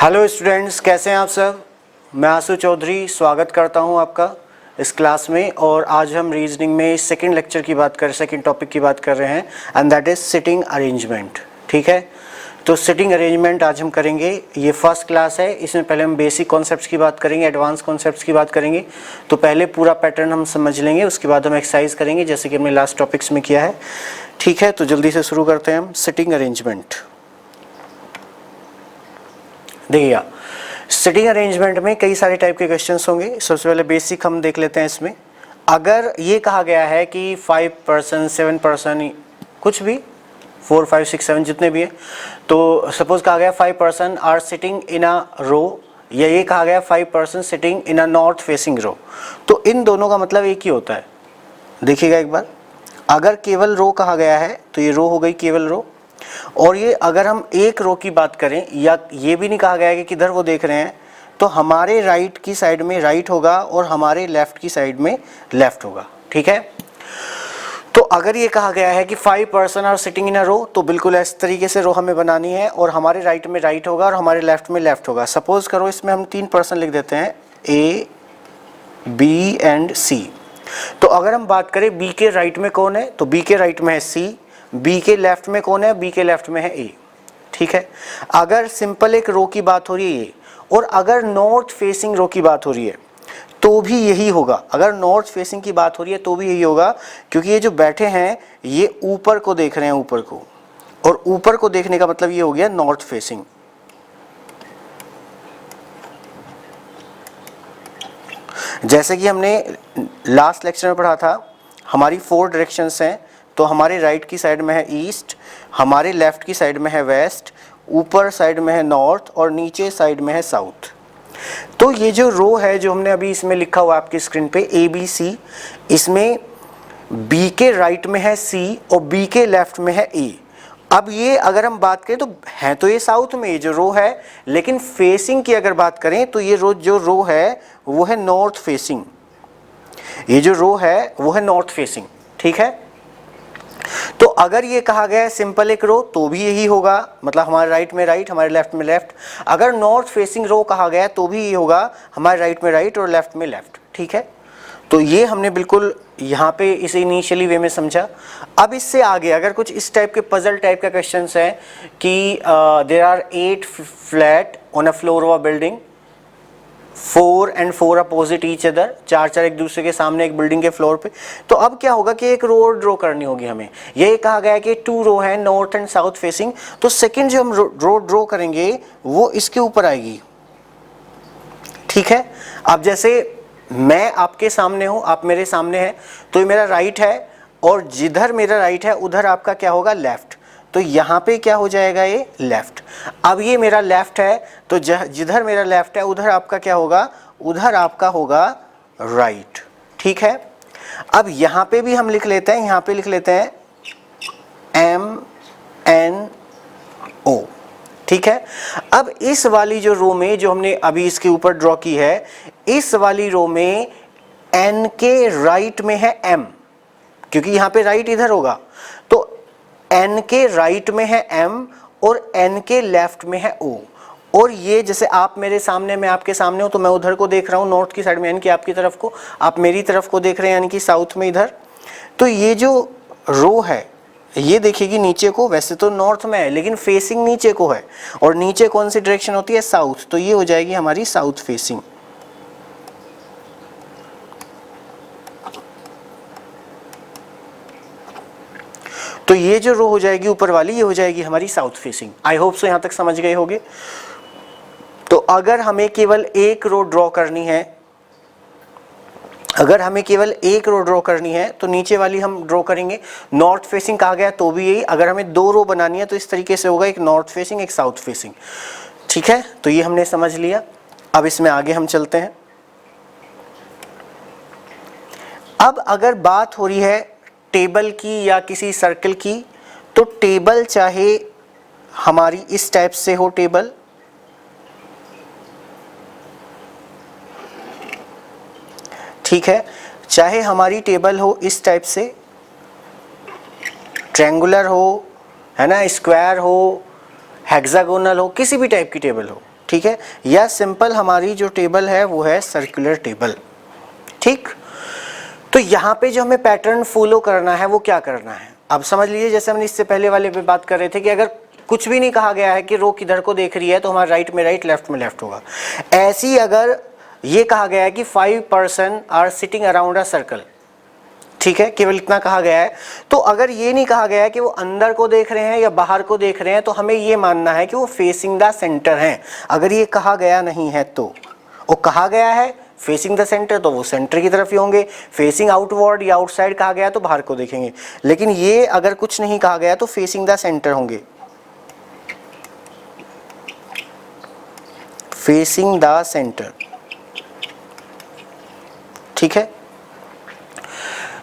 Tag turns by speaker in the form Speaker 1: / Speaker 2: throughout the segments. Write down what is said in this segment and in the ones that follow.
Speaker 1: Hello students, कैसे हैं आप सब। मैं आशु चौधरी स्वागत करता हूं आपका इस क्लास में। और आज हम रीजनिंग में सेकंड लेक्चर की बात सेकंड टॉपिक की बात कर रहे हैं and that is sitting arrangement. ठीक है, तो सिटिंग अरेंजमेंट आज हम करेंगे। ये फर्स्ट क्लास है, इसमें पहले हम बेसिक कॉन्सेप्ट्स की बात करेंगे, एडवांस कॉन्सेप्ट्स की बात करेंगे। तो पहले पूरा पैटर्न हम समझ लेंगे, उसके बाद हम एक्सरसाइज करेंगे जैसे कि हमने लास्ट टॉपिक्स में किया है। ठीक है, तो जल्दी से शुरू करते हैं हम सिटिंग अरेंजमेंट। देखिएगा, सिटिंग अरेंजमेंट में कई सारे टाइप के क्वेश्चंस होंगे। सबसे पहले बेसिक हम देख लेते हैं। इसमें अगर ये कहा गया है कि 5% 7% कुछ भी 4 5 6 7 जितने भी हैं, तो सपोज कहा गया 5% आर सिटिंग इन अ रो, या ये कहा गया 5% sitting in a north facing row, तो इन दोनों का मतलब एक ही होता है। देखिएगा एक बार, अगर केवल रो कहा गया है तो ये रो हो गई केवल रो, और ये अगर हम एक रो की बात करें, या ये भी नहीं कहा गया है कि किधर वो देख रहे हैं, तो हमारे राइट की साइड में राइट होगा और हमारे लेफ्ट की साइड में लेफ्ट होगा। ठीक है, तो अगर ये कहा गया है कि 5% आर सिटिंग इन अ रो, तो बिल्कुल इस तरीके से रो हमें बनानी है और हमारे राइट में राइट होगा और हमारे लेफ्ट में लेफ्ट होगा। सपोज करो इसमें हम 3% लिख देते हैं, ए बी एंड सी। तो अगर हम बात करें बी के राइट में कौन है, तो बी के राइट में है सी, बी के लेफ्ट में कौन है, बी के लेफ्ट में है ए। ठीक है, अगर सिंपल एक रो की बात हो रही है ये, और अगर नॉर्थ फेसिंग रो की बात हो रही है तो भी यही होगा। अगर नॉर्थ फेसिंग की बात हो रही है तो भी यही होगा, क्योंकि ये जो बैठे हैं ये ऊपर को देख रहे हैं, ऊपर को, और ऊपर को देखने का मतलब ये हो गया नॉर्थ फेसिंग। जैसे कि हमने लास्ट लेक्चर में पढ़ा था, हमारी 4 डायरेक्शंस हैं, तो हमारे राइट की साइड में है ईस्ट, हमारे लेफ्ट की साइड में है वेस्ट, ऊपर साइड में है नॉर्थ और नीचे साइड में है साउथ। तो ये जो रो है जो हमने अभी इसमें लिखा हुआ आपकी स्क्रीन पे ए बी सी, इसमें बी के राइट में है सी और बी के लेफ्ट में है ए। अब ये अगर हम बात करें तो है तो ये साउथ में ये जो रो है, लेकिन फेसिंग की अगर बात करें तो ये जो रो है वो है नॉर्थ फेसिंग। ये जो रो है वो है नॉर्थ फेसिंग। ठीक है, तो अगर ये कहा गया है सिंपल एक रो तो भी यही होगा, मतलब हमारे राइट में राइट हमारे लेफ्ट में लेफ्ट। अगर नॉर्थ फेसिंग रो कहा गया तो भी यही होगा, हमारे राइट में राइट और लेफ्ट में लेफ्ट। ठीक है, तो ये हमने बिल्कुल यहाँ पे इसे इनिशियली वे में समझा। अब इससे आगे अगर कुछ इस टाइप के पजल टाइप का क्वेश्चन है कि there are 8 flat on a floor of a building, 4 and 4 opposite each other, 4 एक दूसरे के सामने एक बिल्डिंग के फ्लोर पे। तो अब क्या होगा कि एक रो ड्रॉ करनी होगी हमें। ये कहा गया है कि 2 रो है नॉर्थ एंड साउथ फेसिंग, तो सेकंड जो हम रो ड्रॉ करेंगे वो इसके ऊपर आएगी। ठीक है, अब जैसे मैं आपके सामने हूं, आप मेरे सामने हैं, तो ये मेरा राइट है, और जिधर मेरा राइट है उधर आपका क्या होगा, लेफ्ट। तो यहाँ पे क्या हो जाएगा, ये लेफ्ट। अब ये मेरा लेफ्ट है, तो जिधर मेरा लेफ्ट है उधर आपका क्या होगा, उधर आपका होगा राइट। ठीक है, अब यहाँ पे भी हम लिख लेते हैं, यहाँ पे लिख लेते हैं MNO। ठीक है, अब इस वाली जो रो में जो हमने अभी इसके ऊपर ड्रॉ की है, इस वाली रो में N के राइट में है M, क्योंकि यहाँ पे राइट इधर होगा, तो N के राइट में है M और N के लेफ्ट में है O। और ये जैसे आप मेरे सामने, मैं आपके सामने हूं, तो मैं उधर को देख रहा हूं नॉर्थ की साइड में, यानी कि आपकी तरफ को, आप मेरी तरफ को देख रहे हैं यानी कि साउथ में इधर। तो ये जो रो है ये देखिएगी नीचे को, वैसे तो नॉर्थ में है लेकिन फेसिंग नीचे को है, और नीचे कौन सी डायरेक्शन होती है, साउथ, तो ये हो जाएगी हमारी साउथ फेसिंग। तो ये जो रो हो जाएगी ऊपर वाली, ये हो जाएगी हमारी south facing. I hope so यहां तक समझ गए होंगे। तो अगर हमें केवल एक रो ड्रॉ करनी है, अगर हमें केवल एक रो ड्रॉ करनी है तो नीचे वाली हम ड्रॉ करेंगे। नॉर्थ फेसिंग कहा गया तो भी यही, अगर हमें 2 रो बनानी है तो इस तरीके से होगा, एक नॉर्थ फेसिंग एक साउथ फेसिंग। ठीक है, तो ये हमने समझ लिया। अब इसमें आगे हम चलते हैं। अब अगर बात हो रही है टेबल की या किसी सर्कल की, तो टेबल चाहे हमारी इस टाइप से हो टेबल, ठीक है, चाहे हमारी टेबल हो इस टाइप से, ट्रायंगुलर हो, है ना, स्क्वायर हो, हेक्सागोनल हो, किसी भी टाइप की टेबल हो। ठीक है, या सिंपल हमारी जो टेबल है वो है सर्कुलर टेबल। ठीक, तो यहाँ पे जो हमें पैटर्न फॉलो करना है वो क्या करना है, अब समझ लीजिए जैसे हमने इससे पहले वाले पे बात कर रहे थे कि अगर कुछ भी नहीं कहा गया है कि रो किधर को देख रही है तो हमारा राइट में राइट, लेफ्ट में लेफ्ट होगा। ऐसी अगर ये कहा गया है कि 5 person are sitting around a circle, ठीक है, केवल इतना कहा गया है, तो अगर ये नहीं कहा गया है कि वो अंदर को देख रहे हैं या बाहर को देख रहे हैं तो हमें ये मानना है कि वो फेसिंग द सेंटर हैं। अगर ये कहा गया नहीं है तो, वो कहा गया है फेसिंग द सेंटर तो वो सेंटर की तरफ ही होंगे, फेसिंग आउटवर्ड या आउटसाइड कहा गया तो बाहर को देखेंगे, लेकिन ये अगर कुछ नहीं कहा गया तो फेसिंग द सेंटर होंगे, फेसिंग द सेंटर। ठीक है,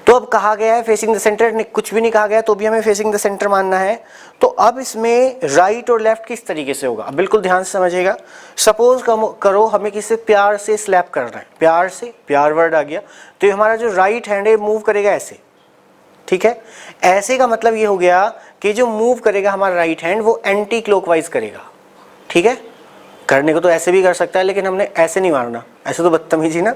Speaker 1: तो अब कहा गया है फेसिंग द सेंटर, कुछ भी नहीं कहा गया तो भी हमें फेसिंग द सेंटर मानना है। तो अब इसमें राइट और लेफ्ट किस तरीके से होगा, अब बिल्कुल ध्यान से समझिएगा। सपोज करो हमें किसी प्यार से स्लैप करना है, प्यार से, प्यार वर्ड आ गया, तो ये हमारा जो राइट हैंड है मूव करेगा ऐसे। ठीक है, ऐसे का मतलब ये हो गया कि जो मूव करेगा हमारा राइट हैंड वो एंटी क्लॉकवाइज करेगा। ठीक है, करने को तो ऐसे भी कर सकता है लेकिन हमने ऐसे नहीं मारना, ऐसे तो बदतमीजी ना,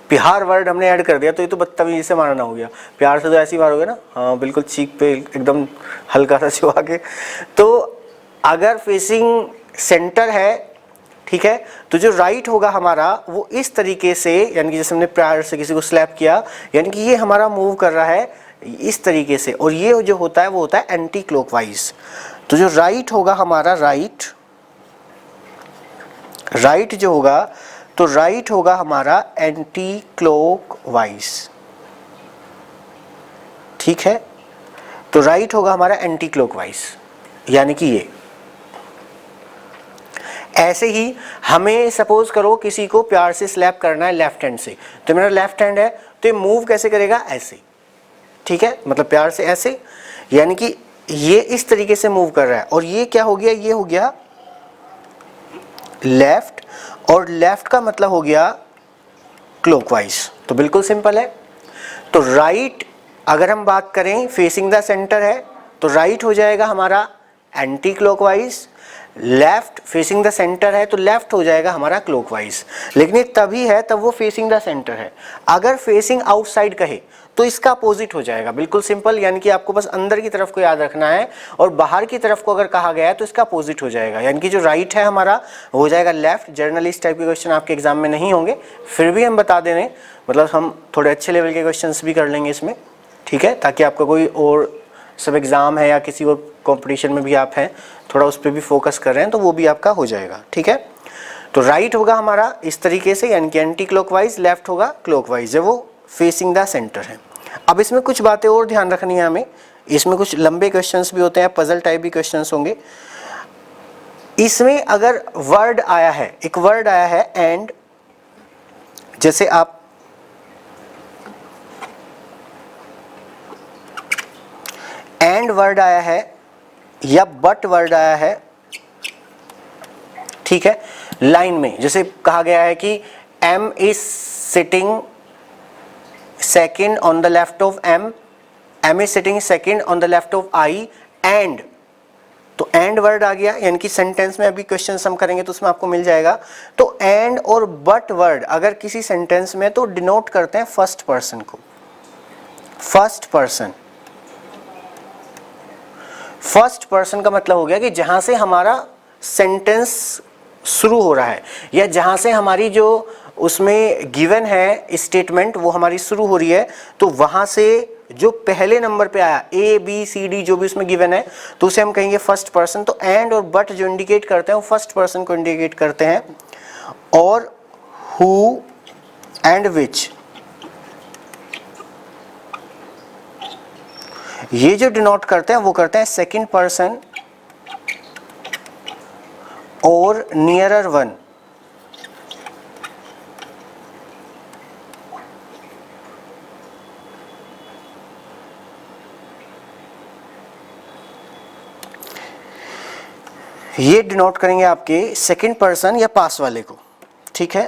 Speaker 1: प्यार वर्ड हमने ऐड कर दिया तो ये तो बदतमीजी से मारना हो गया। प्यार से तो ऐसे ही मारोगे ना, हाँ बिल्कुल चीक पे एकदम हल्का सा छुआ के। तो अगर फेसिंग सेंटर है, ठीक है, तो जो राइट होगा हमारा वो इस तरीके से, यानी कि जैसे हमने प्यार से किसी को स्लैप किया, यानी कि ये हमारा मूव कर रहा है इस तरीके से, और ये जो होता है वो होता है एंटी क्लॉकवाइज। तो जो राइट होगा हमारा, राइट जो होगा, तो राइट होगा हमारा एंटी क्लॉकवाइज। ठीक है, तो राइट होगा हमारा एंटी क्लॉकवाइज, यानी कि ये ऐसे ही हमें सपोज करो किसी को प्यार से स्लैप करना है लेफ्ट हैंड से, तो मेरा लेफ्ट हैंड है तो ये मूव कैसे करेगा, ऐसे। ठीक है, मतलब प्यार से ऐसे, यानी कि ये इस तरीके से मूव कर रहा है, और ये क्या हो गया, ये हो गया लेफ्ट, और लेफ्ट का मतलब हो गया क्लॉकवाइज। तो बिल्कुल सिंपल है। तो राइट अगर हम बात करें फेसिंग द सेंटर है तो राइट हो जाएगा हमारा anti clockwise, left facing the centre है तो लेफ्ट हो जाएगा हमारा क्लॉकवाइज। लेकिन ये तभी है तब वो फेसिंग द सेंटर है। अगर फेसिंग आउटसाइड कहे तो इसका अपोजिट हो जाएगा, बिल्कुल सिंपल, यानी कि आपको बस अंदर की तरफ को याद रखना है, और बाहर की तरफ को अगर कहा गया है तो इसका अपोजिट हो जाएगा, यानी कि जो राइट है हमारा हो जाएगा लेफ्ट। जनरली इस टाइप के क्वेश्चन आपके एग्जाम में नहीं होंगे, फिर भी हम बता दे रहे हैं, मतलब हम थोड़े अच्छे लेवल के क्वेश्चन भी कर लेंगे इसमें। ठीक है, ताकि आपका कोई और सब एग्ज़ाम है या किसी और कॉम्पिटिशन में भी आप हैं, थोड़ा उस पर भी फोकस कर रहे हैं तो वो भी आपका हो जाएगा। ठीक है, तो राइट होगा हमारा इस तरीके से, यानी कि एंटी क्लॉकवाइज, लेफ्ट होगा क्लॉकवाइज, है वो फेसिंग द सेंटर है। अब इसमें कुछ बातें और ध्यान रखनी है हमें, इसमें कुछ लंबे क्वेश्चंस भी होते हैं, पजल टाइप भी क्वेश्चंस होंगे। इसमें अगर वर्ड आया है, एक वर्ड आया है एंड, जैसे आप एंड वर्ड आया है या बट वर्ड आया है, ठीक है, लाइन में जैसे कहा गया है कि M is sitting second on the left of M is sitting second on the left of I and, तो एंड वर्ड आ गया, यानी कि सेंटेंस में अभी क्वेश्चन हम करेंगे तो उसमें आपको मिल जाएगा। तो एंड और बट वर्ड अगर किसी सेंटेंस में तो डिनोट करते हैं फर्स्ट पर्सन को, फर्स्ट पर्सन। फर्स्ट पर्सन का मतलब हो गया कि जहां से हमारा सेंटेंस शुरू हो रहा है या जहां से हमारी जो उसमें गिवन है स्टेटमेंट वो हमारी शुरू हो रही है, तो वहां से जो पहले नंबर पे आया A B C D जो भी उसमें गिवन है तो उसे हम कहेंगे फर्स्ट पर्सन। तो एंड और बट जो इंडिकेट करते हैं वो फर्स्ट पर्सन को इंडिकेट करते हैं, और हु एंड विच ये जो डिनोट करते हैं वो करते हैं सेकंड पर्सन और नियरर वन। ये डिनोट करेंगे आपके सेकंड पर्सन या पास वाले को। ठीक है,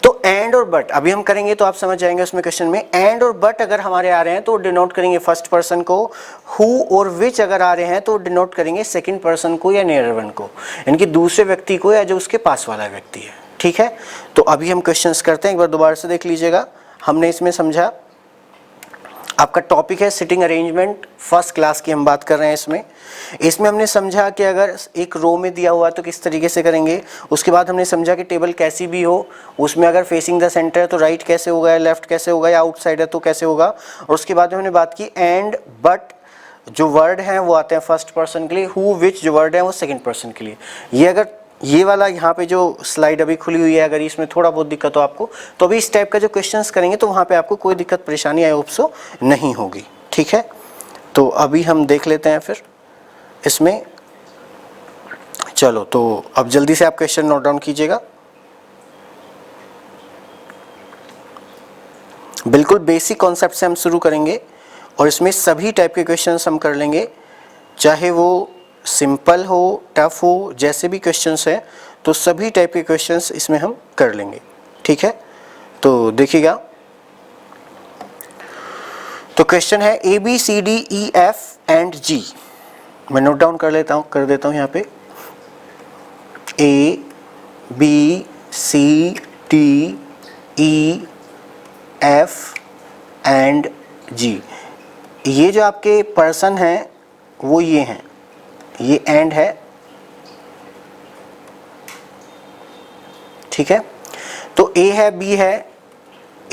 Speaker 1: तो एंड और बट अभी हम करेंगे तो आप समझ जाएंगे उसमें क्वेश्चन में। एंड और बट अगर हमारे आ रहे हैं तो डिनोट करेंगे फर्स्ट पर्सन को, हु और विच अगर आ रहे हैं तो डिनोट करेंगे सेकंड पर्सन को या नियर वन को, यानी कि दूसरे व्यक्ति को या जो उसके पास वाला व्यक्ति है। ठीक है, तो अभी हम क्वेश्चंस करते हैं, एक बार दोबारा से देख लीजिएगा। हमने इसमें समझा, आपका टॉपिक है सिटिंग अरेंजमेंट, फर्स्ट क्लास की हम बात कर रहे हैं इसमें हमने समझा कि अगर एक रो में दिया हुआ तो किस तरीके से करेंगे। उसके बाद हमने समझा कि टेबल कैसी भी हो, उसमें अगर फेसिंग द सेंटर है तो राइट कैसे होगा, या लेफ्ट कैसे होगा, या आउटसाइड है तो कैसे होगा। और उसके बाद हमने बात की एंड बट जो वर्ड हैं वो आते हैं फर्स्ट पर्सन के लिए, हु विच जो वर्ड है वो सेकेंड पर्सन के लिए। ये अगर ये वाला यहाँ पे जो स्लाइड अभी खुली हुई है, अगर इसमें थोड़ा बहुत दिक्कत हो आपको, तो अभी इस टाइप का जो क्वेश्चंस करेंगे तो वहाँ पे आपको कोई दिक्कत परेशानी आई होप सो नहीं होगी। ठीक है, तो अभी हम देख लेते हैं फिर इसमें। चलो, तो अब जल्दी से आप क्वेश्चन नोट डाउन कीजिएगा। बिल्कुल बेसिक कॉन्सेप्ट से हम शुरू करेंगे और इसमें सभी टाइप के क्वेश्चंस हम कर लेंगे, चाहे वो सिंपल हो, टफ हो, जैसे भी क्वेश्चंस हैं तो सभी टाइप के क्वेश्चंस इसमें हम कर लेंगे। ठीक है, तो देखिएगा, तो क्वेश्चन है A B C D E F and G. मैं नोट डाउन कर देता हूं यहाँ पे, A B C D E F and G. ये जो आपके पर्सन हैं वो ये हैं, ये एंड है। ठीक है, तो ए है, बी है,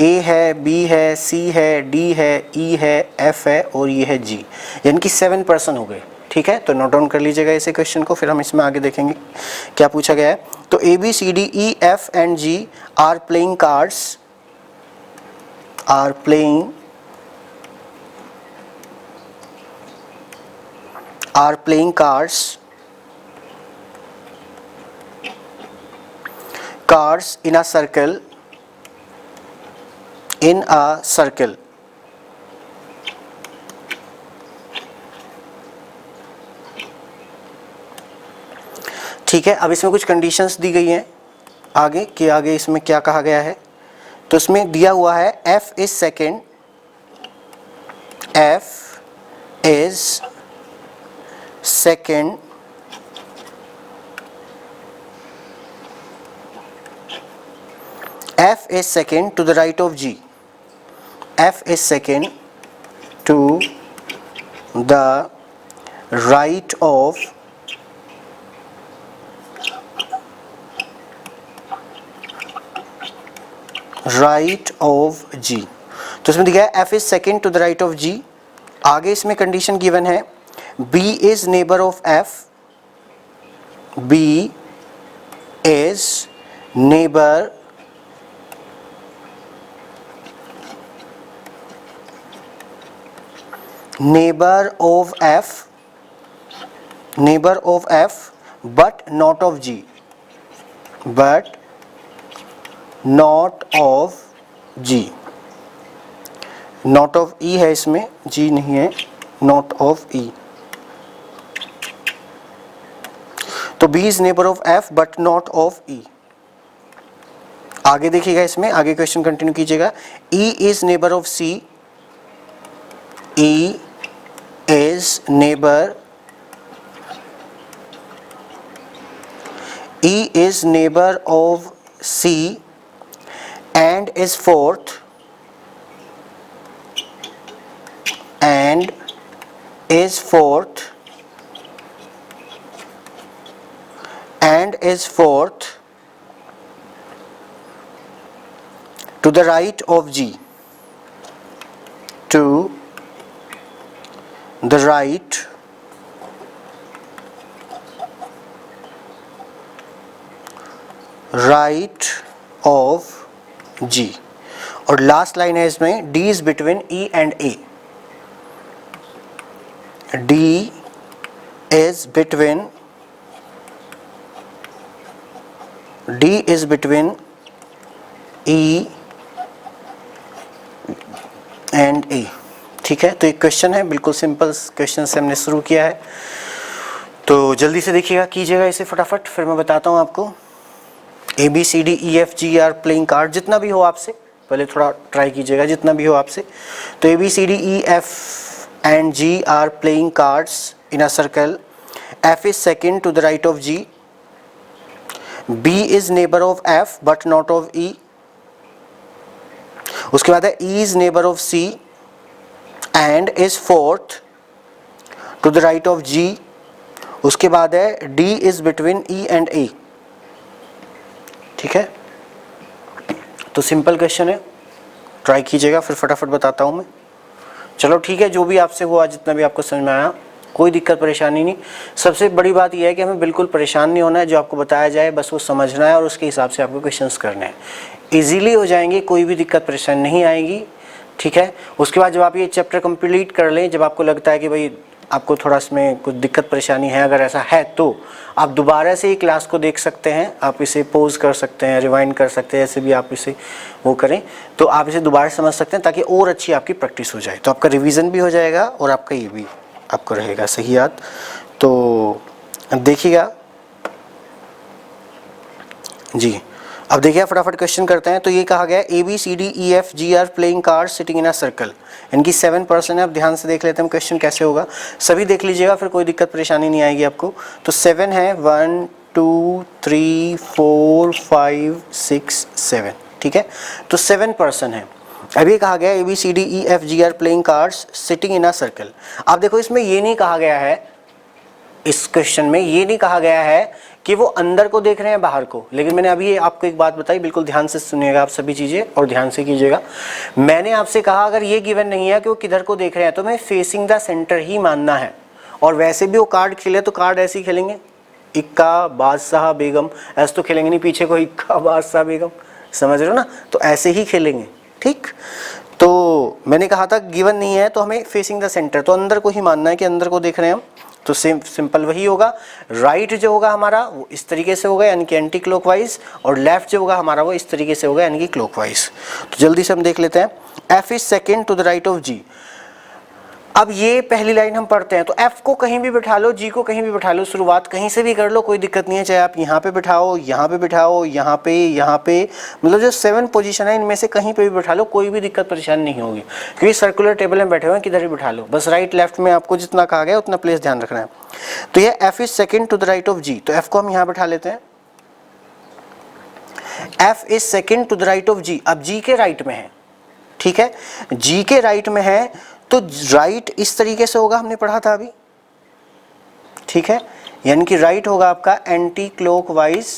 Speaker 1: ए है, बी है, सी है, डी है, ई है, एफ है और ये है जी, यानी कि 7 पर्सन हो गए। ठीक है, तो नोट डाउन कर लीजिएगा इसे क्वेश्चन को, फिर हम इसमें आगे देखेंगे क्या पूछा गया है। तो A B C D E F and G are playing cards, are playing cards in a circle, ठीक है, अब इसमें कुछ कंडीशंस दी गई हैं आगे कि आगे इसमें क्या कहा गया है। तो इसमें दिया हुआ है F is second, F is second to the right of G. F is second to the right of G. तो इसमें दिया है F is second to the right of G। आगे इसमें कंडीशन गिवन है B is neighbor of F, B is neighbor of F but not of G, not of E है, इसमें G नहीं है, not of E। तो B is neighbor of F but not of E। आगे देखिएगा, इसमें आगे क्वेश्चन कंटिन्यू कीजिएगा। E is neighbor of C, E is neighbor of C and is fourth to the right of G, to the right of G। और last line है इसमें D is between E and A, D is between E and A। ठीक है, तो एक question है, बिल्कुल simple question से हमने शुरू किया है, तो जल्दी से देखिएगा, कीजिएगा इसे फटाफट, फिर मैं बताता हूँ आपको। ABCDEFG आर प्लेइंग कार्ड, जितना भी हो आपसे, पहले थोड़ा ट्राई कीजिएगा जितना भी हो आपसे। तो ABCDEF and G are playing cards in a circle. F is second to the right of G. B is neighbor of F but not of E. उसके बाद है E is neighbor of C and is fourth to the right of G. उसके बाद है D is between E and A. ठीक है, तो simple question है, ट्राई कीजिएगा, फिर फटाफट बताता हूँ मैं। चलो ठीक है, जो भी आपसे हुआ, जितना भी आपको समझ में आया, कोई दिक्कत परेशानी नहीं। सबसे बड़ी बात यह है कि हमें बिल्कुल परेशान नहीं होना है, जो आपको बताया जाए बस वो समझना है और उसके हिसाब से आपको क्वेश्चंस करने हैं। इजीली हो जाएंगे, कोई भी दिक्कत परेशानी नहीं आएगी। ठीक है, उसके बाद जब आप ये चैप्टर कंप्लीट कर लें, जब आपको लगता है कि भाई आपको थोड़ा इसमें कुछ दिक्कत परेशानी है, अगर ऐसा है तो आप दोबारा से ही क्लास को देख सकते हैं, आप इसे पॉज कर सकते हैं, रिवाइंड कर सकते हैं, ऐसे भी आप इसे वो करें तो आप इसे दोबारा समझ सकते हैं, ताकि और अच्छी आपकी प्रैक्टिस हो जाए। तो आपका रिवीजन भी हो जाएगा और आपका ये भी आपको रहेगा सही याद। तो देखिएगा जी, अब देखिए फटाफट क्वेश्चन करते हैं। तो ये कहा गया ABCDEFG are playing card sitting in a circle, इनकी 7 पर्सन है। अब ध्यान से देख लेते हैं क्वेश्चन कैसे होगा, सभी देख लीजिएगा, फिर कोई दिक्कत परेशानी नहीं आएगी आपको। तो 7 है, 1 2 3 4 5 6 7, ठीक है, तो 7 पर्सन है। अब ये कहा गया ABCDEFG are playing cards sitting in a circle. अब देखो इसमें ये नहीं कहा गया है, इस क्वेश्चन में ये नहीं कहा गया है कि वो अंदर को देख रहे हैं बाहर को, लेकिन मैंने अभी आपको एक बात बताई, बिल्कुल ध्यान से सुनिएगा आप सभी चीज़ें और ध्यान से कीजिएगा। मैंने आपसे कहा अगर ये गिवन नहीं है कि वो किधर को देख रहे हैं तो मैं फेसिंग द सेंटर ही मानना है। और वैसे भी वो कार्ड खेले तो कार्ड ऐसे ही खेलेंगे, इक्का बादशाह बेगम, ऐसे तो खेलेंगे नहीं पीछे को इक्का बादशाह बेगम, समझ रहे हो ना, तो ऐसे ही खेलेंगे। ठीक, तो मैंने कहा था गिवन नहीं है तो हमें फेसिंग द सेंटर, तो अंदर को ही मानना है कि अंदर को देख रहे हैं हम, तो सिंपल वही होगा। राइट जो होगा हमारा वो इस तरीके से होगा यानी कि एंटी क्लॉकवाइज, और लेफ्ट जो होगा हमारा वो इस तरीके से होगा यानी कि क्लॉकवाइज। तो जल्दी से हम देख लेते हैं। F is second to the right of G। अब ये पहली लाइन हम पढ़ते हैं, तो F को कहीं भी बिठा लो, G को कहीं भी बिठा लो, शुरुआत कहीं से भी कर लो, कोई दिक्कत नहीं है, चाहे आप यहाँ पे बिठाओ, यहाँ पे बिठाओ, यहाँ पे, मतलब जो 7 पोजीशन है इनमें से कहीं पे भी बिठा लो, कोई भी दिक्कत परेशानी नहीं होगी, क्योंकि सर्कुलर टेबल में बैठे हुए हैं, किधर भी बिठा लो, बस राइट लेफ्ट में आपको जितना कहा गया उतना प्लेस ध्यान रखना है। तो ये F is second to the right of G, तो F को हम यहाँ बिठा लेते हैं। F is second to the right of G, अब G के राइट में है, ठीक है, G के राइट में है, तो राइट इस तरीके से होगा, हमने पढ़ा था अभी, ठीक है, यानी कि राइट होगा आपका एंटी क्लॉकवाइज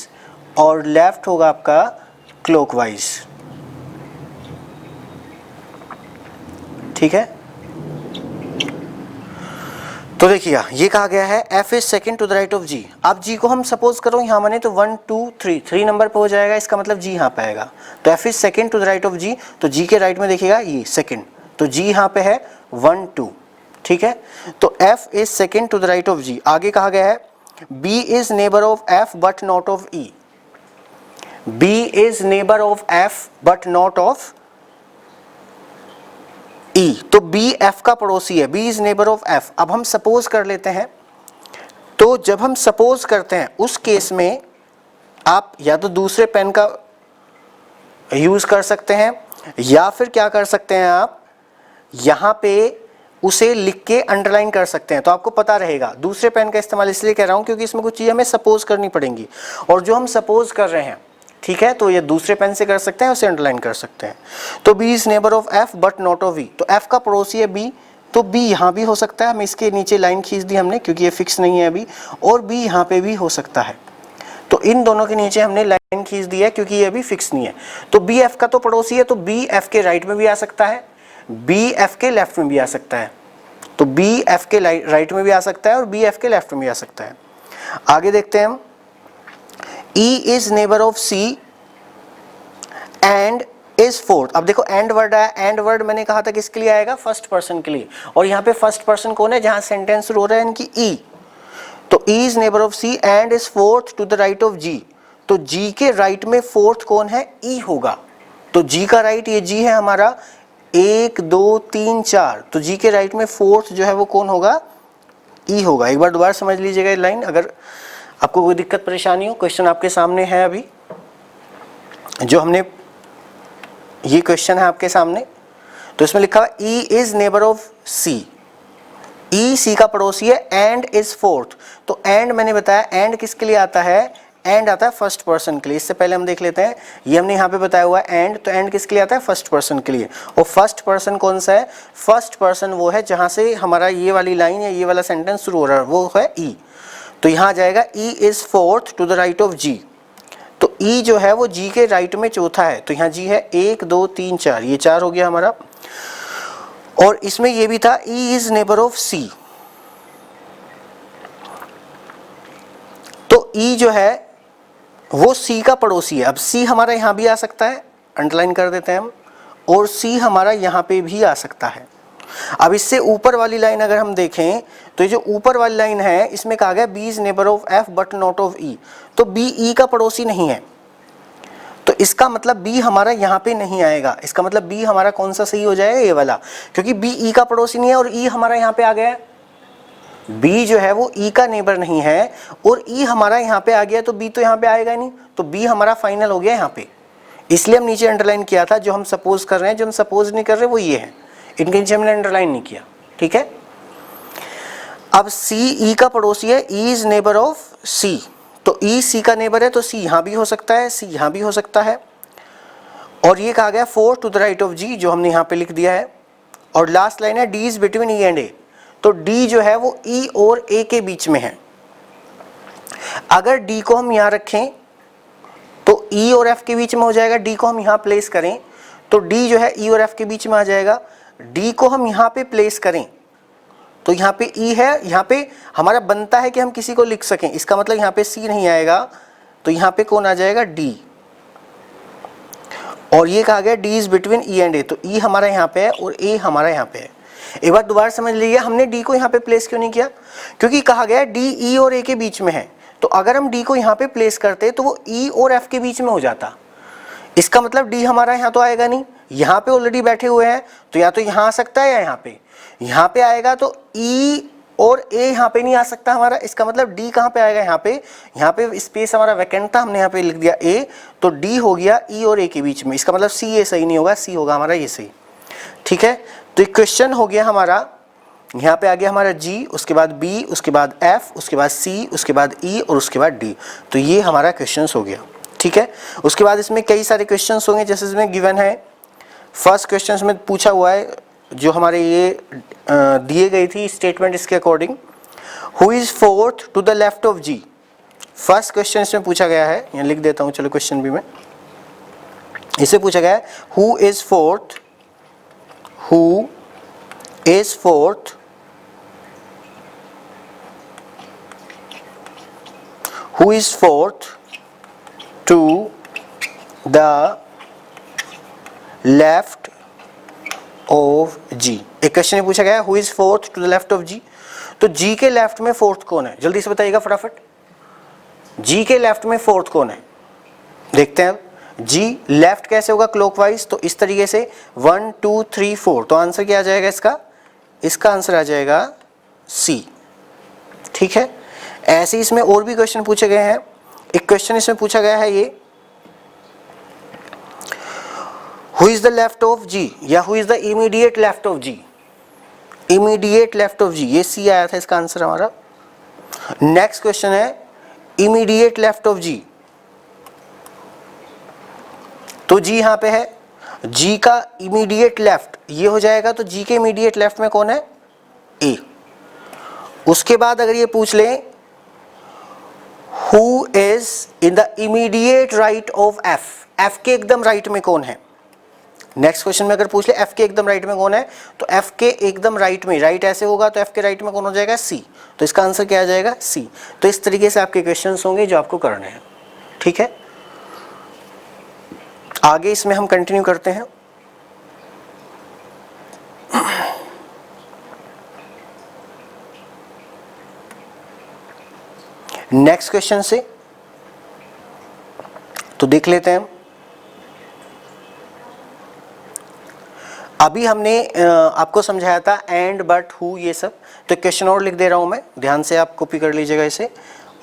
Speaker 1: और लेफ्ट होगा आपका क्लॉकवाइज, ठीक है। तो देखिए ये कहा गया है F is second to the right of G। अब G को हम सपोज करो यहाँ माने तो 1 2 3 नंबर पे हो जाएगा, इसका मतलब G यहाँ पे आएगा, तो F is second to the right of G, तो G के राइट में देखिएगा ये सेकेंड, तो G यहाँ पे है 1 2, ठीक है, तो F is second to the right of G। आगे कहा गया है B is neighbour of F but not of E। B is neighbour of F but not of E, तो B F का पड़ोसी है, B is neighbour of F। अब हम सपोज कर लेते हैं, तो जब हम सपोज करते हैं उस केस में आप या तो दूसरे पेन का यूज कर सकते हैं या फिर क्या कर सकते हैं, आप यहाँ पे उसे लिख के अंडरलाइन कर सकते हैं, तो आपको पता रहेगा। दूसरे पेन का इस्तेमाल इसलिए कर रहा हूँ क्योंकि इसमें कुछ चीज़ें हमें सपोज करनी पड़ेंगी, और जो हम सपोज कर रहे हैं, ठीक है, तो ये दूसरे पेन से कर सकते हैं, उसे अंडरलाइन कर सकते हैं। तो B is neighbour of F but not of E, तो F का पड़ोसी है B, तो B यहाँ भी हो सकता है, हम इसके नीचे लाइन खींच दी हमने क्योंकि ये फिक्स नहीं है अभी, और B यहाँ पे भी हो सकता है, तो इन दोनों के नीचे हमने लाइन खींच दी है क्योंकि ये अभी फिक्स नहीं है। तो B F का तो पड़ोसी है, तो B F के राइट में भी आ सकता है, B F के लेफ्ट में भी आ सकता है, तो B F के राइट में भी आ सकता है और B F के लेफ्ट में भी आ सकता है। आगे देखते हैं हम, E is neighbour of C and is fourth. अब देखो एंड वर्ड है, एंड वर्ड मैंने कहा था किसके लिए आएगा, फर्स्ट पर्सन के लिए, और यहाँ पे फर्स्ट पर्सन कौन है, जहां सेंटेंस शुरू हो रहा है यानी कि E, तो E is neighbour of C and is fourth to the right of G, तो G के राइट में फोर्थ कौन है, E होगा, तो G का राइट ये G है हमारा, 1 2 3 4, तो G के राइट में फोर्थ जो है वो कौन होगा, E होगा। एक बार दोबारा समझ लीजिएगा ये लाइन, अगर आपको कोई दिक्कत परेशानी हो, क्वेश्चन आपके सामने है अभी, जो हमने, ये क्वेश्चन है आपके सामने, तो इसमें लिखा हुआ E is neighbour of C, E C का पड़ोसी है, एंड इज फोर्थ। तो एंड मैंने बताया, एंड किसके लिए आता है, एंड आता है फर्स्ट पर्सन के लिए। इससे पहले हम देख लेते हैं, ये हमने यहाँ पे बताया हुआ है एंड, तो एंड किसके लिए आता है, फर्स्ट पर्सन के लिए। और फर्स्ट पर्सन कौन सा है, फर्स्ट पर्सन वो है जहाँ से हमारा ये वाली लाइन या ये वाला सेंटेंस शुरू हो रहा है, वो है E। तो यहाँ आ जाएगा E is fourth to the right of G। तो E जो है वो G के राइट में चौथा है, तो यहाँ G है 1 2 3 4, ये 4 हो गया हमारा। और इसमें ये भी था E is neighbour of C, तो E जो है वो C का पड़ोसी है। अब C हमारा यहाँ भी आ सकता है, अंडरलाइन कर देते हैं हम, और C हमारा यहाँ पे भी आ सकता है। अब इससे ऊपर वाली लाइन अगर हम देखें, तो ये जो ऊपर वाली लाइन है इसमें कहा गया B is neighbour of F but not of E, तो B E का पड़ोसी नहीं है, तो इसका मतलब B हमारा यहाँ पे नहीं आएगा। इसका मतलब B हमारा कौन सा सही हो जाएगा, ये वाला, क्योंकि B E का पड़ोसी नहीं है और E हमारा यहाँ पे आ गया है। B जो है वो E का नेबर नहीं है और E हमारा यहाँ पे आ गया, तो B तो यहाँ पे आएगा नहीं, तो B हमारा फाइनल हो गया यहाँ पे। इसलिए हम नीचे अंडरलाइन किया था, जो हम सपोज कर रहे हैं, जो हम सपोज नहीं कर रहे वो ये है, इनके नीचे हमने अंडरलाइन नहीं किया, ठीक है। अब C E का पड़ोसी है, E is neighbour of C, तो E C का नेबर है, तो C यहाँ भी हो सकता है, C यहाँ भी हो सकता है। और ये कहा गया 4 to the right of G, जो हमने यहाँ पे लिख दिया है। और लास्ट लाइन है D is between E and A, तो D जो है वो E और A के बीच में है। अगर D को हम यहाँ रखें तो E और F के बीच में हो जाएगा, D को हम यहाँ प्लेस करें तो D जो है E और F के बीच में आ जाएगा। D को हम यहाँ पे प्लेस करें तो यहाँ पे E है, यहाँ पे हमारा बनता है कि हम किसी को लिख सकें, इसका मतलब यहाँ पे C नहीं आएगा, तो यहाँ पे कौन आ जाएगा, D। और ये कहा गया D is between E and A, तो E हमारा यहाँ पे है और A हमारा यहाँ पे है। एक बार दोबारा समझ लीजिए, हमने D को यहाँ पे प्लेस क्यों नहीं किया, क्योंकि कहा गया D E और A के बीच में है, तो अगर हम D को यहाँ पे प्लेस करते तो वो E और F के बीच में हो जाता। इसका मतलब D हमारा यहाँ तो आएगा नहीं, यहाँ पे ऑलरेडी बैठे हुए हैं, तो या तो यहाँ आ सकता है या यहाँ पे आएगा, तो E और A यहाँ पे नहीं आ सकता हमारा। इसका मतलब D कहाँ पे आएगा, यहाँ पे स्पेस हमारा वैकेंट था, हमने यहाँ पे लिख दिया A, तो D हो गया E और A के बीच में। इसका मतलब C A सही नहीं होगा, C होगा हमारा ये सही, ठीक है। तो एक क्वेश्चन हो गया हमारा, यहाँ पे आ गया हमारा G, उसके बाद B, उसके बाद F, उसके बाद C, उसके बाद E और उसके बाद D। तो ये हमारा क्वेश्चंस हो गया, ठीक है। उसके बाद इसमें कई सारे क्वेश्चंस होंगे, जैसे इसमें गिवन है फर्स्ट क्वेश्चन में पूछा हुआ है, जो हमारे ये दिए गई थी स्टेटमेंट, इसके according who is fourth to the left of G। First question इसमें पूछा गया है, यहाँ लिख देता हूँ, चलो क्वेश्चन भी में इसे पूछा गया है, who is fourth to the left of G। एक क्वेश्चन में पूछा गया है who is fourth to the left of G, तो G के लेफ्ट में फोर्थ कौन है, जल्दी से बताइएगा फटाफट। G के लेफ्ट में फोर्थ कौन है, देखते हैं। G लेफ्ट कैसे होगा, क्लॉकवाइज, तो इस तरीके से 1 2 3 4, तो आंसर क्या आ जाएगा इसका आंसर आ जाएगा C, ठीक है। ऐसे ही इसमें और भी क्वेश्चन पूछे गए हैं। एक क्वेश्चन इसमें पूछा गया है, ये who is the left of G या who is the immediate left of G, immediate left of G, ये C आया था इसका आंसर हमारा। नेक्स्ट क्वेश्चन है इमीडिएट लेफ्ट ऑफ G, तो G यहाँ पे है, G का इमीडिएट लेफ्ट ये हो जाएगा, तो G के इमीडिएट लेफ्ट में कौन है, A। उसके बाद अगर ये पूछ ले who is in the immediate right of F, F के एकदम राइट में कौन है। नेक्स्ट क्वेश्चन में अगर पूछ ले F के एकदम राइट में कौन है, तो F के एकदम राइट में, राइट ऐसे होगा तो F के राइट में कौन हो जाएगा, C, तो इसका आंसर क्या आ जाएगा, C। तो इस तरीके से आपके क्वेश्चंस होंगे जो आपको करने हैं, ठीक है। आगे इसमें हम कंटिन्यू करते हैं। नेक्स्ट क्वेश्चन से तो देख लेते हैं। अभी हमने आपको समझाया था एंड, बट, हु, ये सब, तो क्वेश्चन और लिख दे रहा हूं मैं, ध्यान से आप कॉपी कर लीजिएगा इसे।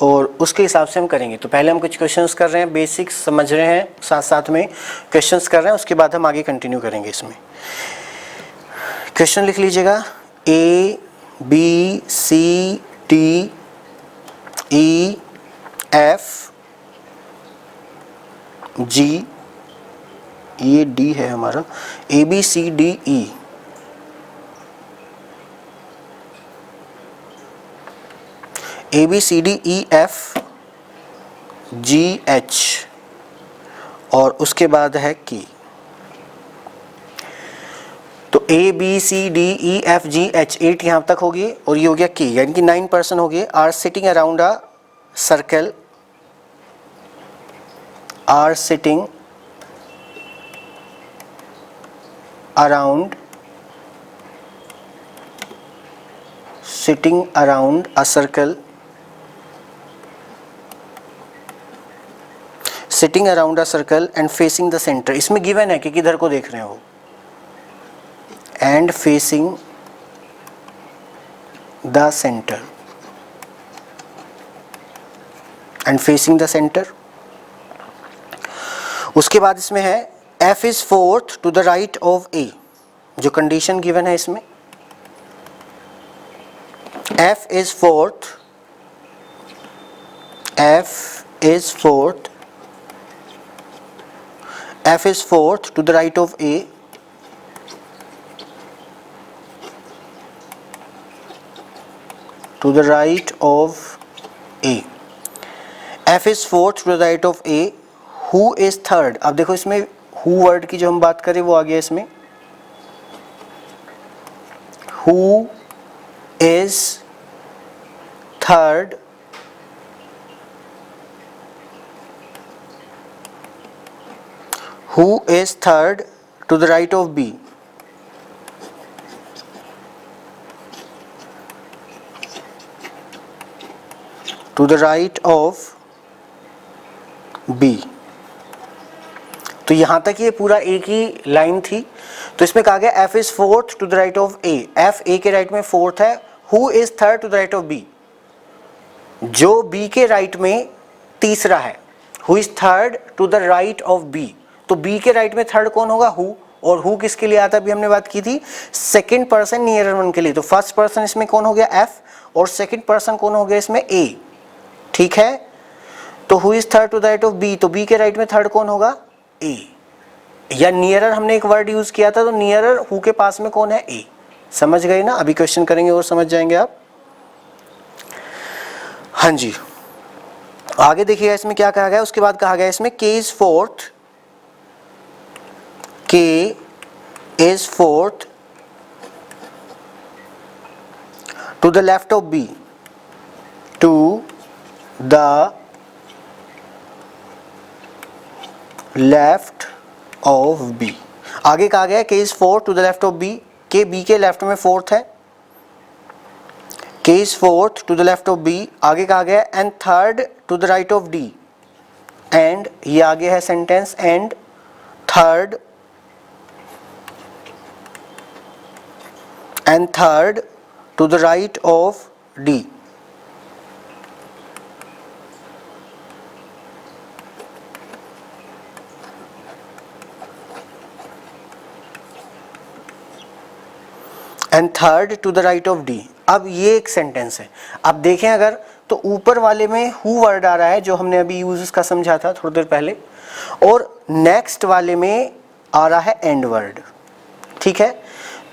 Speaker 1: और उसके हिसाब से हम करेंगे। तो पहले हम कुछ क्वेश्चंस कर रहे हैं, बेसिक्स समझ रहे हैं, साथ साथ में क्वेश्चंस कर रहे हैं, उसके बाद हम आगे कंटिन्यू करेंगे। इसमें क्वेश्चन लिख लीजिएगा, A B C D E F G, ये डी है हमारा, A B C D E, A B C D E F G H, और उसके बाद है की। तो A B C D E F G H 8 यहां तक होगी, और ये हो गया की, यानी कि 9 पर्सन हो गए। Are sitting around a circle, are sitting around a circle, sitting around a circle and facing the centre. इसमें गिवन है कि किधर को देख रहे हैं वो, and facing the centre, and facing the centre. उसके बाद इसमें है F is fourth to the right of A, जो कंडीशन गिवन है इसमें, F is fourth, F is fourth, F is fourth to the right of A, to the right of A, F is fourth to the right of A, who is third। अब देखो इसमें who word की जो हम बात करें वो आ गया इसमें, who is third who is third to the right of B, to the right of B। तो यहां तक ये पूरा एक ही लाइन थी। तो इसमें कहा गया F is fourth to the right of A, F A के राइट में फोर्थ है, who is third to the right of B, जो B के राइट में तीसरा है, who is third to the right of B। तो B के राइट में थर्ड कौन होगा, हु, और हु किसके लिए आता है, अभी हमने बात की थी सेकंड पर्सन नियरर वन के लिए। तो फर्स्ट पर्सन इसमें कौन हो गया F, और सेकंड पर्सन कौन हो गया इसमें A, ठीक है। तो who is third to the right of B, तो B के राइट में थर्ड कौन होगा, A, या नियरर हमने एक वर्ड यूज किया था, तो नियरर हु के पास में कौन है, A। समझ गए ना, अभी क्वेश्चन करेंगे और समझ जाएंगे आप। हाँ जी, आगे देखिएगा इसमें क्या कहा गया। उसके बाद कहा गया इसमें K is fourth, K is fourth to the left of B, to the left of B। आगे कहा गया K is fourth to the left of B, K B के लेफ्ट में फोर्थ है, K is fourth to the left of B। आगे कहा गया and third to the right of D, and ये आगे है sentence, and third to the right of D। and third to the right of D। अब ये एक sentence है। अब देखें अगर, तो ऊपर वाले में हु वर्ड आ रहा है जो हमने अभी यूज इसका समझा था थोड़ी देर पहले, और नेक्स्ट वाले में आ रहा है एंड वर्ड, ठीक है।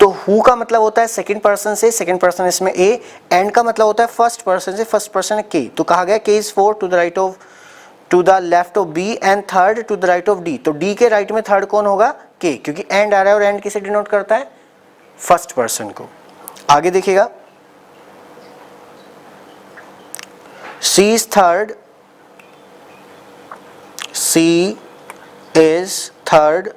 Speaker 1: तो हु का मतलब होता है सेकंड पर्सन से, सेकंड पर्सन इसमें A, एंड का मतलब होता है फर्स्ट पर्सन से, फर्स्ट पर्सन है K। तो कहा गया K is fourth to the right of, to the left of B and third to the right of D। तो D के राइट में थर्ड कौन होगा, K, क्योंकि एंड आ रहा है, और एंड किसे डिनोट करता है, फर्स्ट पर्सन को। आगे देखिएगा, C is third, C is third,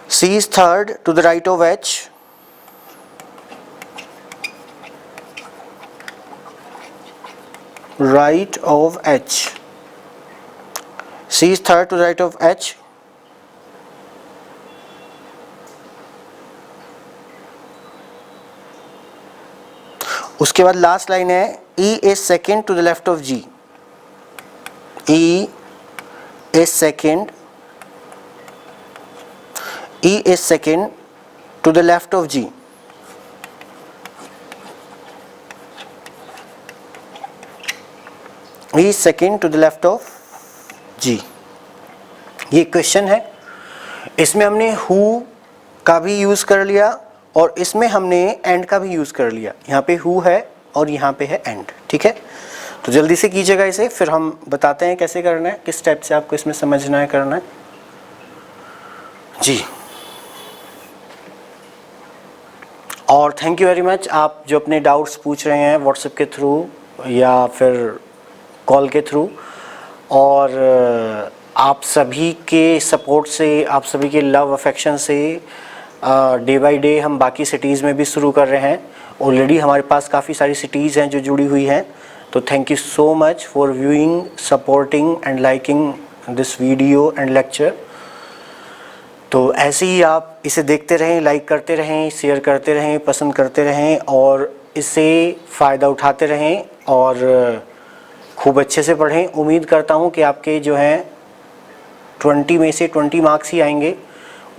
Speaker 1: C is third to the right of H, right of H, C is third to the right of H। उसके बाद लास्ट लाइन है E is second to the left of G. E is second to the left of G. E is second to the left of G. ये question है, इसमें हमने who का भी use कर लिया और इसमें हमने एंड का भी यूज कर लिया. यहाँ पे who है और यहाँ पे है एंड. ठीक है, तो जल्दी से कीजिएगा इसे, फिर हम बताते हैं कैसे करना है, किस स्टेप से आपको इसमें समझना है, करना है जी. और थैंक यू वेरी मच आप जो अपने डाउट्स पूछ रहे हैं व्हाट्सएप के थ्रू या फिर कॉल के थ्रू, और आप सभी के सपोर्ट से, आप सभी के लव अफेक्शन से डे बाय डे हम बाकी सिटीज़ में भी शुरू कर रहे हैं. ऑलरेडी हमारे पास काफ़ी सारी सिटीज़ हैं जो जुड़ी हुई हैं. तो thank you so much for viewing, supporting and liking this video and lecture. तो ऐसे ही आप इसे देखते रहें, लाइक करते रहें, शेयर करते रहें, पसंद करते रहें और इससे फ़ायदा उठाते रहें और खूब अच्छे से पढ़ें. उम्मीद करता हूँ कि आपके जो हैं 20 में से 20 मार्क्स ही आएंगे,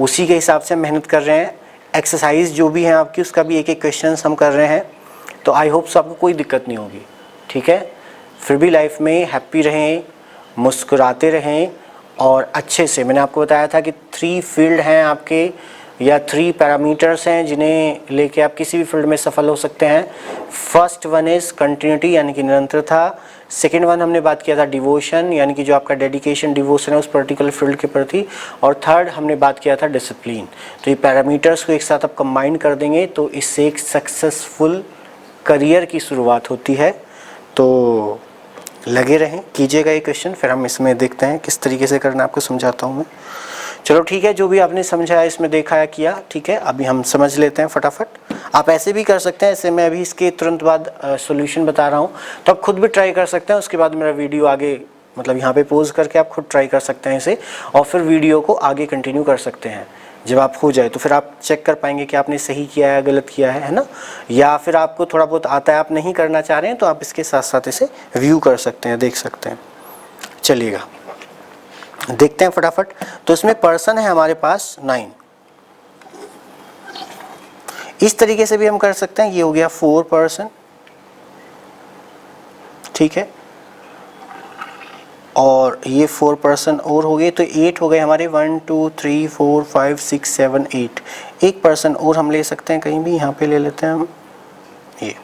Speaker 1: उसी के हिसाब से मेहनत कर रहे हैं. एक्सरसाइज जो भी हैं आपकी उसका भी एक एक क्वेश्चन हम कर रहे हैं. तो आई होप सो आपको कोई दिक्कत नहीं होगी. ठीक है, फिर भी लाइफ में हैप्पी रहें, मुस्कुराते रहें और अच्छे से. मैंने आपको बताया था कि 3 फील्ड हैं आपके या 3 पैरामीटर्स हैं जिन्हें लेके आप किसी भी फील्ड में सफल हो सकते हैं. फर्स्ट वन इज़ कंटिन्यूटी यानी कि निरंतरता. सेकेंड वन हमने बात किया था डिवोशन यानी कि जो आपका डेडिकेशन, डिवोशन है उस पर्टिकुलर फील्ड के प्रति. और थर्ड हमने बात किया था डिसिप्लिन. तो ये पैरामीटर्स को एक साथ आप कंबाइन कर देंगे तो इससे एक सक्सेसफुल करियर की शुरुआत होती है. तो लगे रहें, कीजिएगा ये क्वेश्चन, फिर हम इसमें देखते हैं किस तरीके से करना, आपको समझाता हूँ मैं. चलो ठीक है, जो भी आपने समझा है इसमें देखा या किया, ठीक है, अभी हम समझ लेते हैं फटाफट. आप ऐसे भी कर सकते हैं, ऐसे मैं अभी इसके तुरंत बाद सॉल्यूशन बता रहा हूँ तो आप खुद भी ट्राई कर सकते हैं. उसके बाद मेरा वीडियो आगे मतलब यहाँ पे पॉज करके आप खुद ट्राई कर सकते हैं इसे और फिर वीडियो को आगे कंटिन्यू कर सकते हैं. जब आप हो जाए तो फिर आप चेक कर पाएंगे कि आपने सही किया है, गलत किया है ना. या फिर आपको थोड़ा बहुत आता है, आप नहीं करना चाह रहे हैं तो आप इसके साथ साथ इसे व्यू कर सकते हैं, देख सकते हैं. चलिएगा देखते हैं फटाफट. तो इसमें पर्सन है हमारे पास 9. इस तरीके से भी हम कर सकते हैं. ये हो गया 4 पर्सन, ठीक है, और ये 4 पर्सन और हो गए तो 8 हो गए हमारे. 1 2 3 4 5 6 7 8. एक पर्सन और हम ले सकते हैं, कहीं भी यहाँ पे ले लेते हैं हम ये,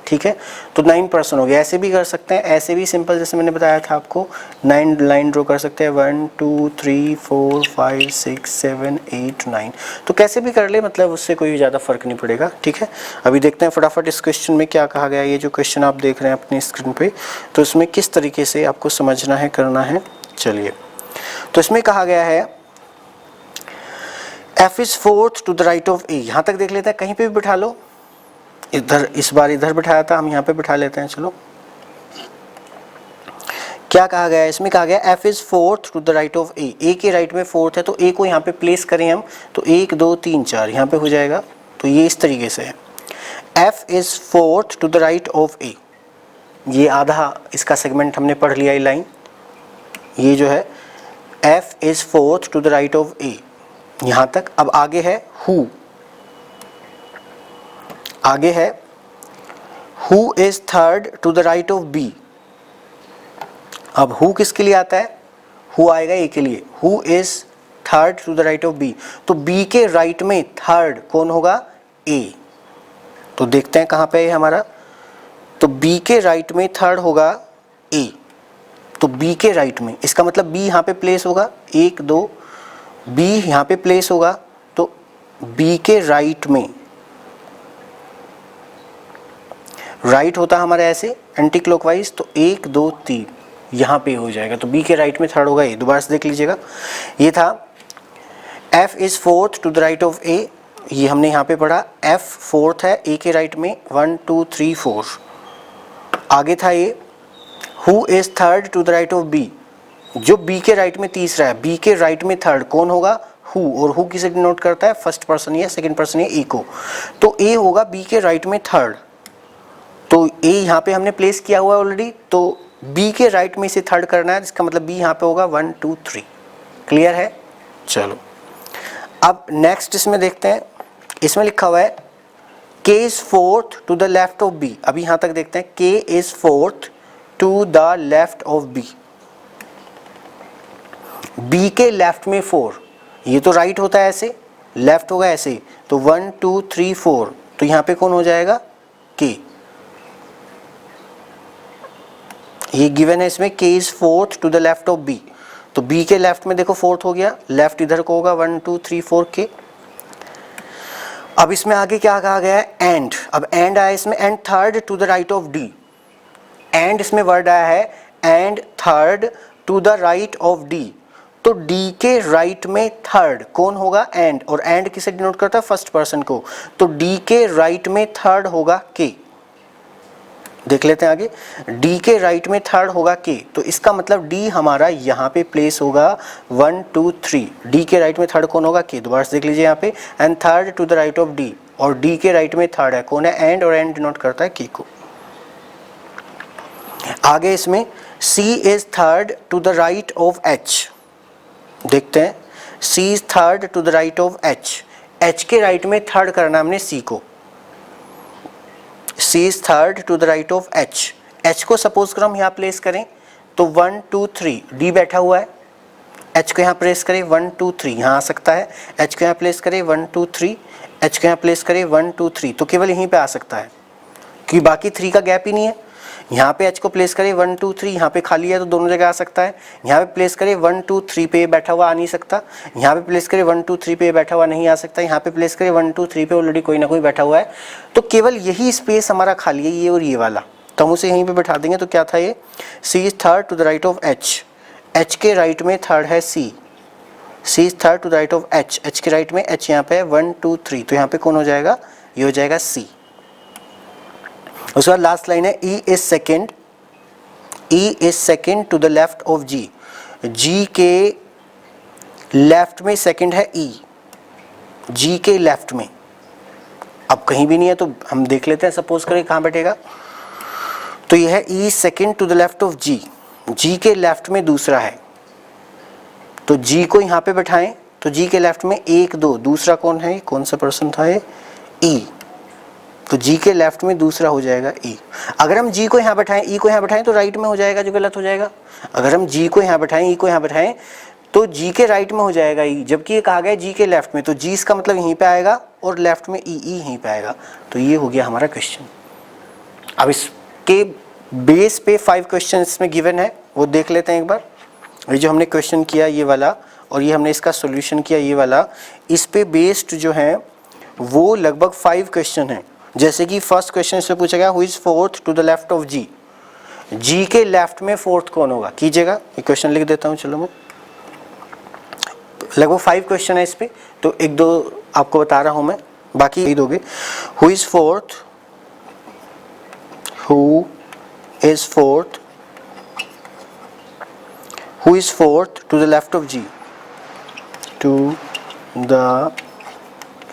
Speaker 1: ठीक है. तो 9 पर्सन हो गया. ऐसे भी कर सकते हैं, ऐसे भी सिंपल जैसे मैंने बताया था आपको 9 लाइन ड्रॉ कर सकते हैं. 1 2 3 4 5 6 7 8 9. तो कैसे भी कर ले, मतलब उससे कोई ज़्यादा फर्क नहीं पड़ेगा. ठीक है, अभी देखते हैं फटाफट इस क्वेश्चन में क्या कहा गया. ये जो क्वेश्चन आप देख रहे हैं अपनी स्क्रीन पे, तो इसमें किस तरीके से आपको समझना है, करना है. चलिए, तो इसमें कहा गया है F is fourth to the right of A. यहाँ तक देख लेते हैं, कहीं पे भी बिठा लो. इधर इस बार इधर बिठाया था, हम यहाँ पे बिठा लेते हैं. चलो, क्या कहा गया है इसमें? कहा गया F is fourth to the right of A. A के राइट में फोर्थ है तो A को यहाँ पे प्लेस करें हम, तो 1 2 3 4 यहाँ पे हो जाएगा. तो ये इस तरीके से है, F is fourth to the right of A. ये आधा इसका सेगमेंट हमने पढ़ लिया, ये लाइन, ये जो है F is fourth to the right of A, यहाँ तक. अब आगे है who, आगे है who is third to the right of B. अब who किसके लिए आता है? who आएगा A के लिए. who is third to the right of B. तो B के राइट में थर्ड कौन होगा? A. तो देखते हैं कहाँ पे है हमारा. तो B के राइट में थर्ड होगा A. तो B के राइट में, इसका मतलब B यहाँ पे प्लेस होगा. 1 2 B यहाँ पे प्लेस होगा. तो B के राइट में, राइट होता है हमारा ऐसे एंटी क्लॉकवाइज, तो 1 2 3 यहाँ पे हो जाएगा. तो B के राइट में थर्ड होगा A. दोबारा से देख लीजिएगा, ये था F is fourth to the right of A. ये हमने यहाँ पे पढ़ा, F फोर्थ है A के राइट में. 1 2 3 4. आगे था ये who is third to the right of B. जो B के राइट में तीसरा है, B के राइट में थर्ड कौन होगा? who. और who किसे डिनोट करता है? फर्स्ट पर्सन या सेकंड पर्सन या A को. तो A होगा B के राइट में थर्ड. तो ए यहाँ पे हमने प्लेस किया हुआ है ऑलरेडी, तो बी के राइट में इसे थर्ड करना है, इसका मतलब बी यहाँ पे होगा 1 2 3। क्लियर है? चलो अब नेक्स्ट इसमें देखते हैं, इसमें लिखा हुआ है K is fourth to the left of B। अभी यहाँ तक देखते हैं, K is fourth to the left of B। B के लेफ्ट में 4, ये तो राइट होता है ऐसे, लेफ्ट होगा ऐसे, तो 1 2 3 4, तो यहाँ पे कौन हो जाएगा? K। ये गिवन है इसमें, K is fourth to the left of B, तो B के लेफ्ट में देखो फोर्थ हो गया, लेफ्ट इधर को होगा 1 2 3 4 K। अब इसमें आगे क्या कहा गया है? एंड। अब एंड आया इसमें, and third to the right of D. And इसमें वर्ड आया है, and third to the right of D, तो डी के राइट में थर्ड कौन होगा? एंड। और एंड किसे डिनोट करता है? फर्स्ट पर्सन को, तो डी के राइट में थर्ड होगा के। देख लेते हैं आगे, डी के राइट में थर्ड होगा के, तो इसका मतलब डी हमारा यहाँ पे प्लेस होगा 1 2 3। डी के राइट में थर्ड कौन होगा? के। दोबारा से देख लीजिए यहाँ पे, and third to the right of D, और डी के राइट में थर्ड है कौन है? एंड, और एंड डिनोट करता है के को। आगे इसमें C is third to the right of H. देखते हैं, C is third to the right of H. H के राइट में थर्ड करना हमने सी को, C is third to the right of H। H को सपोज करो हम यहाँ प्लेस करें, तो 1 2 3, D बैठा हुआ है, H को यहाँ प्लेस करें 1 2 3, यहाँ आ सकता है। H को यहाँ प्लेस करें 1 2 3, H को यहाँ प्लेस करें 1 2 3, तो केवल यहीं पे आ सकता है, क्योंकि बाकी 3 का गैप ही नहीं है। यहाँ पे H को प्लेस करें 1 2 3, यहाँ पे खाली है तो दोनों जगह आ सकता है। यहाँ पे प्लेस करें 1 2 3 पे बैठा हुआ आ नहीं सकता, यहाँ पे प्लेस करें 1 2 3 पे बैठा हुआ नहीं आ सकता, यहाँ पे प्लेस करें 1 2 3 पे ऑलरेडी कोई ना कोई बैठा हुआ है, तो केवल यही स्पेस हमारा खाली है, ये और ये वाला, तो हम उसे यहीं पे बैठा देंगे। तो क्या था ये? C is third to the right of H। H के राइट में थर्ड है C। C is third to the right of H। H के राइट में H यहाँ पे है 1 2 3, तो यहाँ पे कौन हो जाएगा? ये हो जाएगा C। उसके बाद लास्ट लाइन है, E is second, E is second to the left of G। G के लेफ्ट में सेकेंड है E, G के लेफ्ट में। अब कहीं भी नहीं है तो हम देख लेते हैं, सपोज करें कहाँ बैठेगा, तो यह है E second to the left of G। G के लेफ्ट में दूसरा है, तो G को यहाँ पे बैठाएं, तो G के लेफ्ट में 1 2, दूसरा कौन है? कौन सा पर्सन था ये? E, तो G के लेफ्ट में दूसरा हो जाएगा E। अगर हम G को यहाँ बैठाएं, E को यहाँ बैठाएं, तो राइट में हो जाएगा, जो गलत हो जाएगा। अगर हम G को यहाँ बैठाएं, E को यहाँ बैठाएं, तो G के राइट में हो जाएगा E, जबकि ये कहा गया G के लेफ्ट में, तो G इसका मतलब यहीं पे आएगा और लेफ्ट में E यहीं पे आएगा। तो ये हो गया हमारा क्वेश्चन। अब इसके बेस पे 5 क्वेश्चन इसमें गिवन है, वो देख लेते हैं एक बार। ये जो हमने क्वेश्चन किया ये वाला, और ये हमने इसका सोल्यूशन किया ये वाला, इस पे बेस्ड जो है वो लगभग 5 क्वेश्चन हैं। जैसे कि फर्स्ट क्वेश्चन इसमें पूछा गया, who is fourth to the left of G। G के लेफ्ट में फोर्थ कौन होगा? कीजिएगा, ये क्वेश्चन लिख देता हूँ। चलो मैं लगभग 5 क्वेश्चन है इस पे, तो 1 2 आपको बता रहा हूँ मैं, बाकी यही दोगे। Who is fourth, who is fourth, who is fourth to the left of G, to the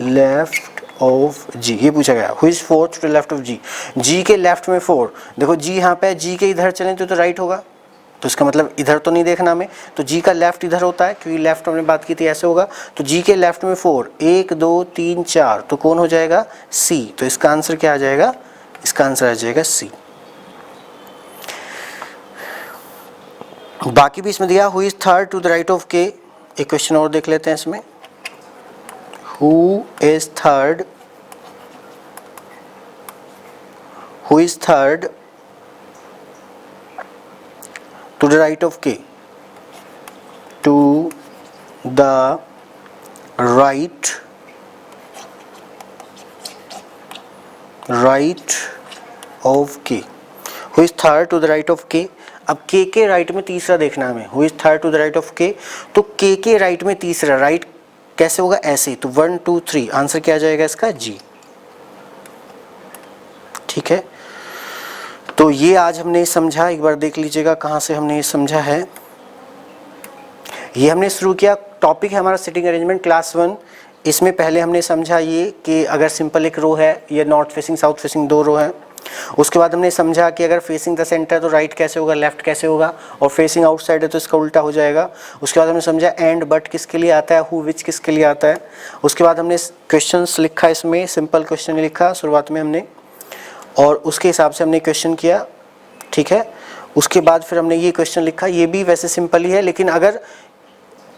Speaker 1: left of G, ये पूछा गया। Who is fourth to the left of G। G के लेफ्ट में 4, देखो G यहाँ पे है, G के इधर चलें तो राइट होगा, तो इसका मतलब इधर तो नहीं देखना हमें, तो G का लेफ्ट इधर होता है, क्योंकि लेफ्ट हमने बात की थी ऐसे होगा। तो G के लेफ्ट में 4, 1 2 3 4, तो कौन हो जाएगा? C। तो इसका आंसर क्या आ जाएगा? इसका आंसर आ जाएगा C। बाकी भी इसमें दिया, who is third to the right of K। एक क्वेश्चन और देख लेते हैं इसमें, who is third, who is third to the right of K, to the right of K। Who is third to the right of K। अब K के right में तीसरा देखना हमें, Who is third to the right of K, तो K के right में तीसरा, राइट कैसे होगा? ऐसे, तो 1 2 3, आंसर क्या आ जाएगा इसका? G। ठीक है, तो ये आज हमने समझा, एक बार देख लीजिएगा कहाँ से हमने ये समझा है। ये हमने शुरू किया, टॉपिक है हमारा सिटिंग अरेंजमेंट क्लास 1। इसमें पहले हमने समझा ये कि अगर सिंपल एक रो है, ये नॉर्थ फेसिंग साउथ फेसिंग 2 रो है, उसके बाद हमने समझा कि अगर फेसिंग द सेंटर तो राइट कैसे होगा, लेफ्ट कैसे होगा, और फेसिंग आउटसाइड है तो इसका उल्टा हो जाएगा। उसके बाद हमने समझा एंड बट किसके लिए आता है, हु विच किसके लिए आता है। उसके बाद हमने क्वेश्चंस लिखा, इसमें सिंपल क्वेश्चन लिखा शुरुआत में हमने, और उसके हिसाब से हमने क्वेश्चन किया, ठीक है। उसके बाद फिर हमने ये क्वेश्चन लिखा, ये भी वैसे सिंपल ही है, लेकिन अगर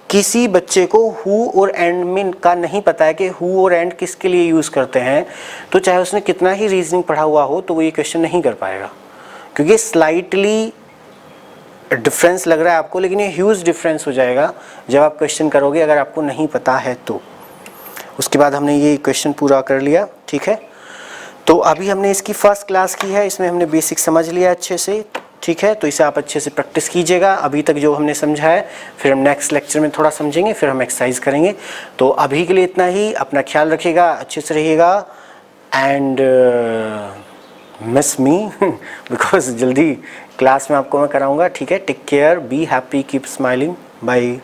Speaker 1: किसी बच्चे को हु और एंड में का नहीं पता है कि हु और एंड किसके लिए यूज़ करते हैं, तो चाहे उसने कितना ही रीजनिंग पढ़ा हुआ हो तो वो ये क्वेश्चन नहीं कर पाएगा, क्योंकि स्लाइटली डिफरेंस लग रहा है आपको, लेकिन ये ह्यूज डिफरेंस हो जाएगा जब आप क्वेश्चन करोगे अगर आपको नहीं पता है तो। उसके बाद हमने ये क्वेश्चन पूरा कर लिया, ठीक है। तो अभी हमने इसकी फर्स्ट क्लास की है, इसमें हमने बेसिक समझ लिया अच्छे से, ठीक है। तो इसे आप अच्छे से प्रैक्टिस कीजिएगा अभी तक जो हमने समझा है, फिर हम नेक्स्ट लेक्चर में थोड़ा समझेंगे, फिर हम एक्सरसाइज करेंगे। तो अभी के लिए इतना ही, अपना ख्याल रखिएगा, अच्छे से रहिएगा, एंड मिस मी बिकॉज जल्दी क्लास में आपको मैं कराऊंगा, ठीक है। Take care, be happy, keep smiling, bye.